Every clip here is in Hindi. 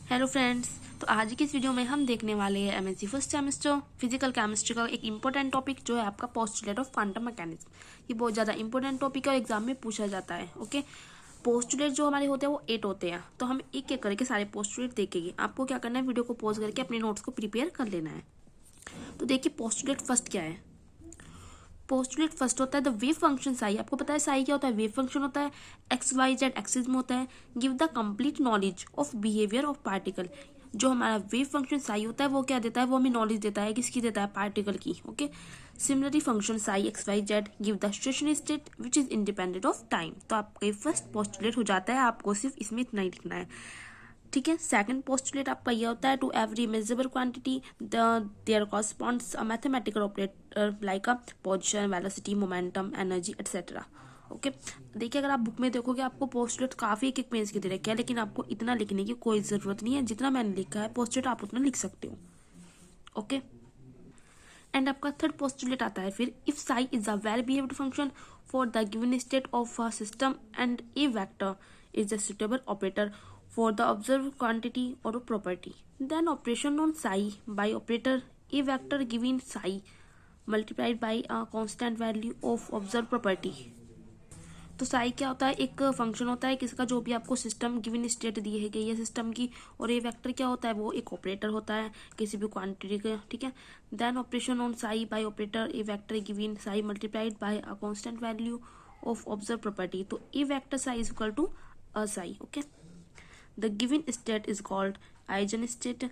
Hello friends. तो आज की इस वीडियो में हम देखने वाले हैं MSc first semester physical chemistry का एक इंपॉर्टेंट टॉपिक जो है आपका पोस्टुलेट ऑफ क्वांटम मैकेनिज्म। ये बहुत ज़्यादा इंपॉर्टेंट टॉपिक है और एग्जाम में पूछा जाता है। ओके, पोस्टुलेट जो हमारे होते हैं वो 8 होते हैं, तो हम एक एक करके सारे पोस्टुलेट देखेंगे। आपको क्या करना है, वीडियो को पॉज करके अपने नोट्स को प्रिपेयर कर लेना है। तो देखिए पोस्टुलेट फर्स्ट क्या है। पोस्टुलेट फर्स्ट होता है द वेव फंक्शन साई। आपको पता है साई क्या होता है, वेव फंक्शन होता है, एक्स वाई जेड एक्सिस में होता है। Give the complete knowledge of behaviour of particle. जो हमारा वेव फंक्शन साई होता है वो क्या देता है, वो हमें नॉलेज देता है, किसकी देता है, पार्टिकल की। Okay, similarly function psi x y z give the stationary state which is independent of time. तो आपका फर्स्ट पोस्टुलेट हो जाता है, आपको सिर्फ इसमें इतना ही लिखना है। ठीक है, सेकंड पोस्टुलेट आपका यह होता है to every measurable quantity there corresponds a mathematical operator like a position, velocity, momentum, energy etcetera. Okay, देखिए अगर आप बुक में देखोगे आपको पोस्टुलेट काफी एक एक पेज के दे रखे हैं, लेकिन आपको इतना लिखने की कोई जरूरत नहीं है। जितना मैंने लिखा है पोस्टुलेट आप उतना लिख सकते हो। ओके, एंड आपका थर्ड पोस्टुलेट आता है फिर, if Sai is a well behaved function for the given state of a system and A vector is a suitable operator for the observed quantity or property, then operation on psi by operator a vector given psi multiplied by a constant value of observed property। तो साई क्या होता है, एक फंक्शन होता है किसका, जो भी आपको सिस्टम गिवन स्टेट दी है गई है सिस्टम की। और ये वेक्टर क्या होता है, वो एक ऑपरेटर होता है किसी भी क्वांटिटी का। ठीक है, then operation on psi by operator a vector given psi multiplied by a constant value of observe property. तो a vector psi is equal to a psi. Okay, the given state is called eigen state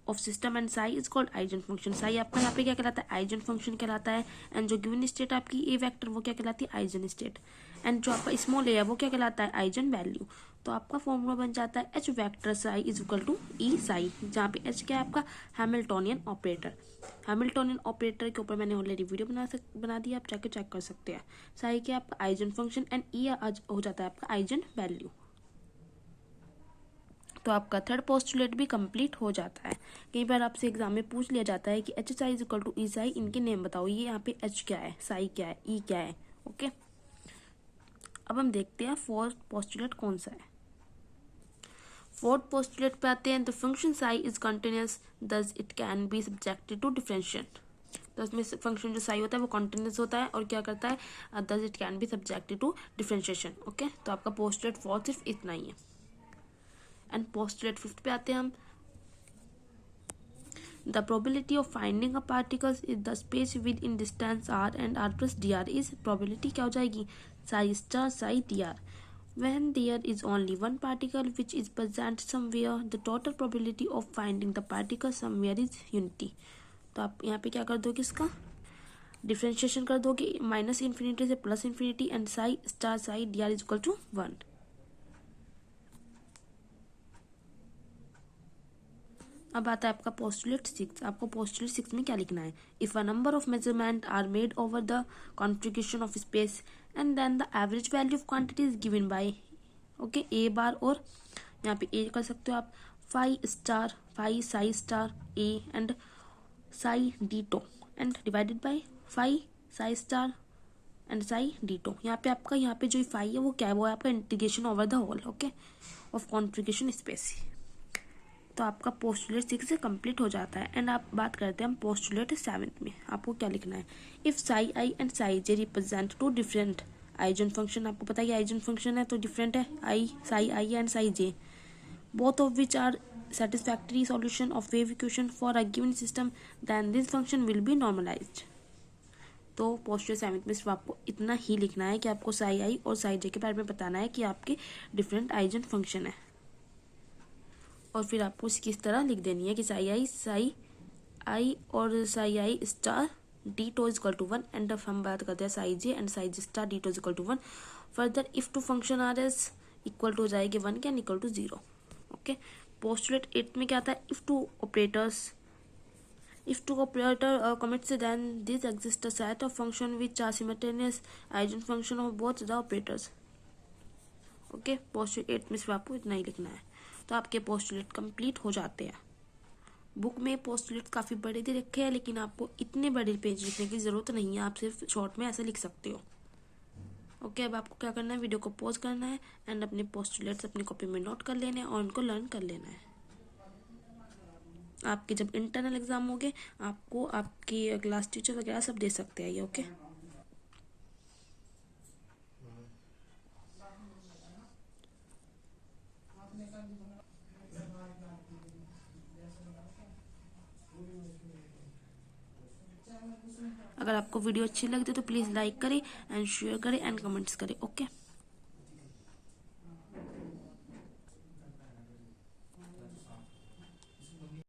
of system and psi is called eigen function. Psi आपका यहाँ पे क्या कहलाता है, आइजन फंक्शन कहलाता है। एंड जो गिवन स्टेट आपकी ए वेक्टर वो क्या कहलाती है, आइजन स्टेट। एंड जो आपका स्मॉल ए है वो क्या कहलाता है, आइजन वैल्यू। तो आपका फॉर्मूला बन जाता है H vector psi is equal to E psi, जहाँ पे एच क्या है आपका, हैमिल्टोनियन ऑपरेटर। हैमिल्टोनियन ऑपरेटर के ऊपर मैंने ऑलरेडी वीडियो बना दी, आप जाके चेक कर सकते हैं। साई क्या आपका आइजन फंक्शन एंड ई हो जाता है आपका आइजन वैल्यू। तो आपका थर्ड पोस्टुलेट भी कंप्लीट हो जाता है। कई बार आपसे एग्जाम में पूछ लिया जाता है कि H psi is equal to E psi, इनके नेम बताओ। ये यहाँ पे एच क्या है, साई क्या है, ई क्या है। ओके, अब हम देखते हैं फोर्थ पोस्टुलेट कौन सा है। फोर्थ पोस्टुलेट पे आते हैं, the function psi is continuous thus it can be subjected to differentiation. तो इसमें फंक्शन जो साई होता है वो कंटिन्यूस होता है और क्या करता है, thus it can be subjected to differentiation. Okay, तो आपका पोस्टुलेट फोर्थ सिर्फ इतना ही है। एंड पोस्टुलेट फिफ्थ पे आते हैं हम, the probability of finding a particles in the space within distance r and r plus dr is probability क्या हो जाएगी, psi star psi dr। when there is only one particle which is present somewhere the total probability of finding the particle somewhere is unity। तो आप यहाँ पे क्या कर दोगे, इसका डिफ्रेंशिएशन कर दोगे माइनस इन्फिनिटी से plus infinity and psi star psi d r is equal to 1। अब आता है आपका पोस्टुलेट 6। आपको पोस्टुलेट 6 में क्या लिखना है, if a number of measurement are made over the configuration of space and then the average value of quantity is given by okay a bar, और यहाँ पे ए कर सकते हो आप, phi star phi psi star a and psi d tau and divided by phi psi star and psi d tau. यहाँ पे आपका यहाँ पे जो फाई है वो क्या है, वो है आपका integration over the whole okay of configuration space. तो आपका पोस्टुलेट 6 से कंप्लीट हो जाता है। एंड आप बात करते हैं हम पोस्टुलेट 7 में। आपको क्या लिखना है, if psi i and psi j represent two different eigen function. आपको पता है आइजन फंक्शन है तो डिफरेंट है, i psi i and psi j, both of which are satisfactory solution of wave equation for a given system then this function will be normalized। तो पोस्टुलेट 7 में सिर्फ आपको इतना ही लिखना है कि आपको साई आई और साई जे के बारे में बताना है कि आपके डिफरेंट आइजन फंक्शन है, और फिर आपको इसकी इस तरह लिख देनी है कि साई आई और psi i star d tau is equal to 1। And अब हम बात करते हैं psi j and psi j star d tau is equal to 1। Further if two function are as equal to हो जाएगी 1 can equal to 0। Okay, postulate 8 में क्या आता है, if two operator commits then this exists a set of function which are simultaneous eigen function of both the operators। Okay, postulate 8 में सिर्फ आपको इतना ही लिखना है। तो आपके पोस्टुलेट कंप्लीट हो जाते हैं। बुक में पोस्टुलेट काफ़ी बड़े दे रखे हैं, लेकिन आपको इतने बड़े पेज लिखने की ज़रूरत नहीं है, आप सिर्फ शॉर्ट में ऐसे लिख सकते हो। ओके, अब आपको क्या करना है, वीडियो को पॉज करना है एंड अपने पोस्टुलेट्स अपनी कॉपी में नोट कर लेने हैं और उनको लर्न कर लेना है। आपके जब इंटरनल एग्जाम होंगे आपको आपकी क्लास टीचर वगैरह सब दे सकते हैं ये। ओके, अगर आपको वीडियो अच्छी लगती है तो प्लीज़ लाइक करें एंड शेयर करें एंड कमेंट्स करें। ओके।